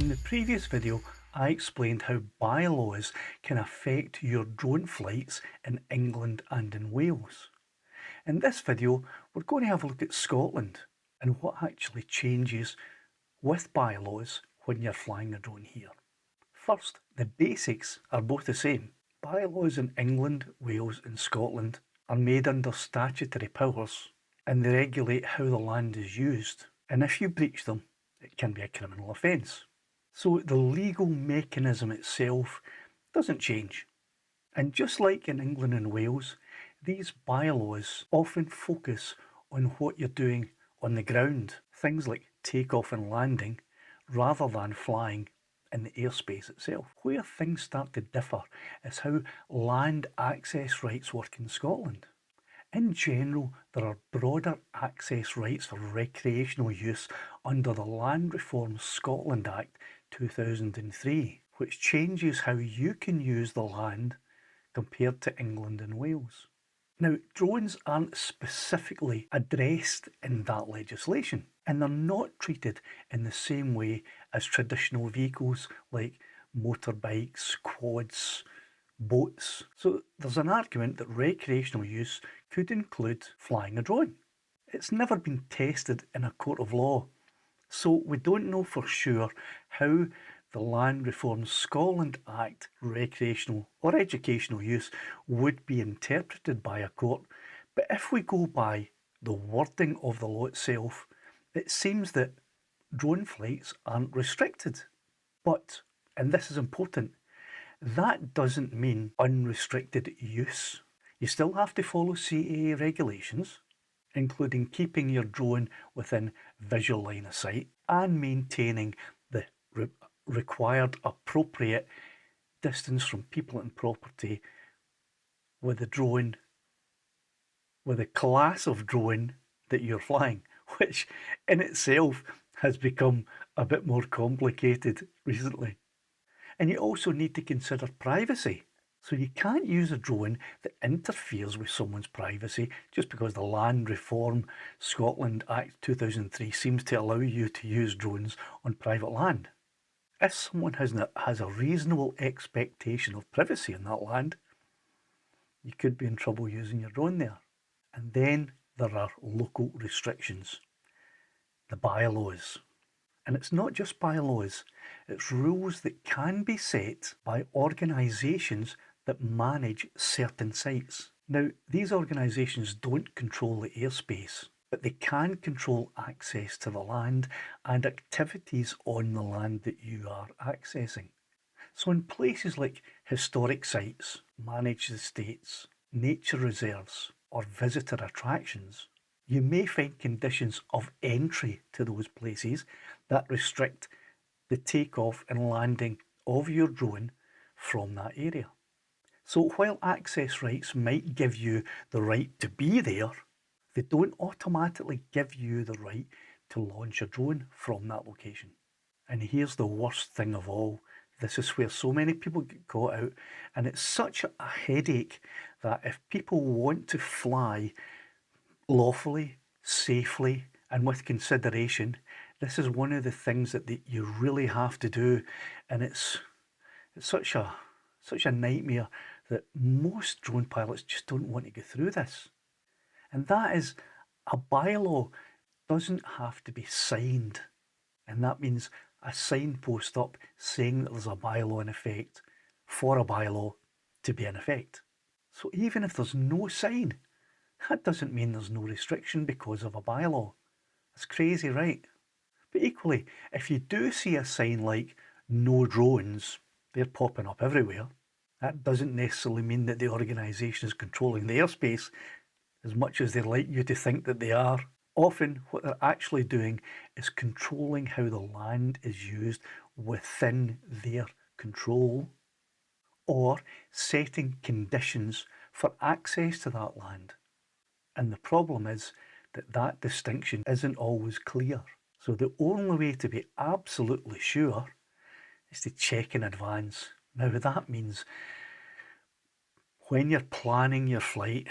In the previous video, I explained how bylaws can affect your drone flights in England and in Wales. In this video, we're going to have a look at Scotland and what actually changes with bylaws when you're flying a drone here. First, the basics are both the same. Bylaws in England, Wales and Scotland are made under statutory powers and they regulate how the land is used. And if you breach them, it can be a criminal offence. So the legal mechanism itself doesn't change. And just like in England and Wales, these bylaws often focus on what you're doing on the ground, things like takeoff and landing, rather than flying in the airspace itself. Where things start to differ is how land access rights work in Scotland. In general, there are broader access rights for recreational use under the Land Reform Scotland Act 2003, which changes how you can use the land compared to England and Wales. Now, drones aren't specifically addressed in that legislation, and they're not treated in the same way as traditional vehicles like motorbikes, quads, boats. So there's an argument that recreational use could include flying a drone. It's never been tested in a court of law, so we don't know for sure how the Land Reform Scotland Act recreational or educational use would be interpreted by a court. But if we go by the wording of the law itself, it seems that drone flights aren't restricted. But, and this is important, that doesn't mean unrestricted use. You still have to follow CAA regulations, including keeping your drone within visual line of sight and maintaining the required appropriate distance from people and property with the drone, with the class of drone that you're flying, which in itself has become a bit more complicated recently. And you also need to consider privacy. So you can't use a drone that interferes with someone's privacy just because the Land Reform Scotland Act 2003 seems to allow you to use drones on private land. If someone has a reasonable expectation of privacy in that land, you could be in trouble using your drone there. And then there are local restrictions, the bylaws. And it's not just bylaws, it's rules that can be set by organisations that manage certain sites. Now, these organisations don't control the airspace, but they can control access to the land and activities on the land that you are accessing. So in places like historic sites, managed estates, nature reserves, or visitor attractions, you may find conditions of entry to those places that restrict the takeoff and landing of your drone from that area. So while access rights might give you the right to be there, they don't automatically give you the right to launch a drone from that location. And here's the worst thing of all. This is where so many people get caught out, and it's such a headache that if people want to fly lawfully, safely, and with consideration, this is one of the things that you really have to do. And it's such a nightmare that most drone pilots just don't want to go through this. And that is, a bylaw doesn't have to be signed. And that means a signpost up saying that there's a bylaw in effect for a bylaw to be in effect. So even if there's no sign, that doesn't mean there's no restriction because of a bylaw. That's crazy, right? But equally, if you do see a sign like no drones, they're popping up everywhere, that doesn't necessarily mean that the organisation is controlling the airspace as much as they like you to think that they are. Often what they're actually doing is controlling how the land is used within their control, or setting conditions for access to that land. And the problem is that that distinction isn't always clear. So the only way to be absolutely sure is to check in advance. Now that means when you're planning your flight,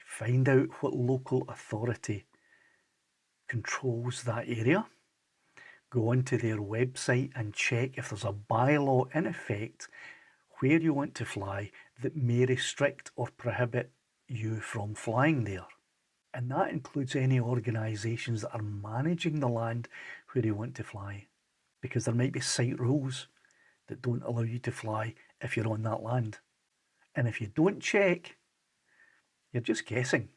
find out what local authority controls that area. Go onto their website and check if there's a bylaw in effect where you want to fly that may restrict or prohibit you from flying there. And that includes any organisations that are managing the land where you want to fly, because there might be site rules that don't allow you to fly if you're on that land. And if you don't check, you're just guessing.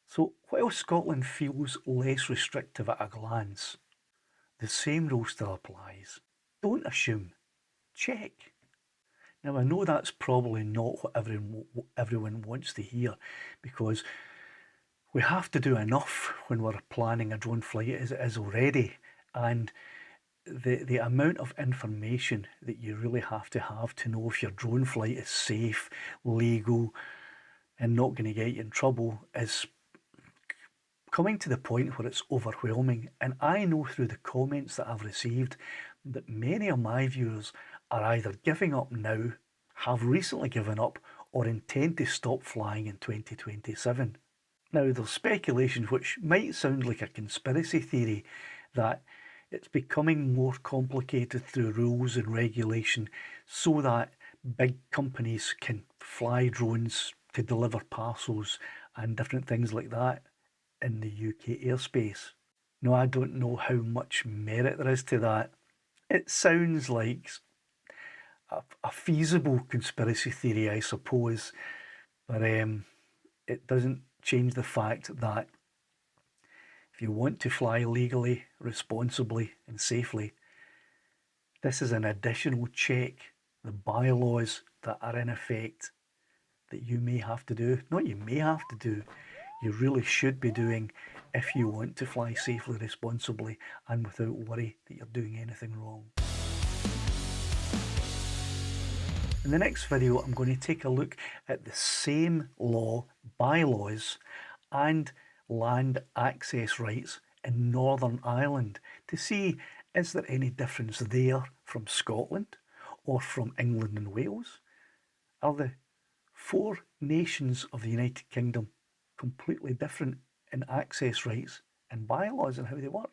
So while Scotland feels less restrictive at a glance, the same rule still applies. Don't assume, check. Now I know that's probably not what everyone wants to hear, because we have to do enough when we're planning a drone flight as it is already, and the amount of information that you really have to know if your drone flight is safe, legal, and not going to get you in trouble is coming to the point where it's overwhelming. And I know through the comments that I've received that many of my viewers are either giving up now, have recently given up, or intend to stop flying in 2027. Now, there's speculation which might sound like a conspiracy theory that it's becoming more complicated through rules and regulation so that big companies can fly drones to deliver parcels and different things like that in the UK airspace. Now, I don't know how much merit there is to that. It sounds like a feasible conspiracy theory, I suppose, but it doesn't change the fact that if you want to fly legally, responsibly, and safely, this is an additional check, the bylaws that are in effect that you may have to do. Not you may have to do, you really should be doing if you want to fly safely, responsibly, and without worry that you're doing anything wrong. In the next video, I'm going to take a look at the same law, bylaws, and land access rights in Northern Ireland to see is there any difference there from Scotland or from England and Wales? Are the four nations of the United Kingdom completely different in access rights and bylaws and how they work?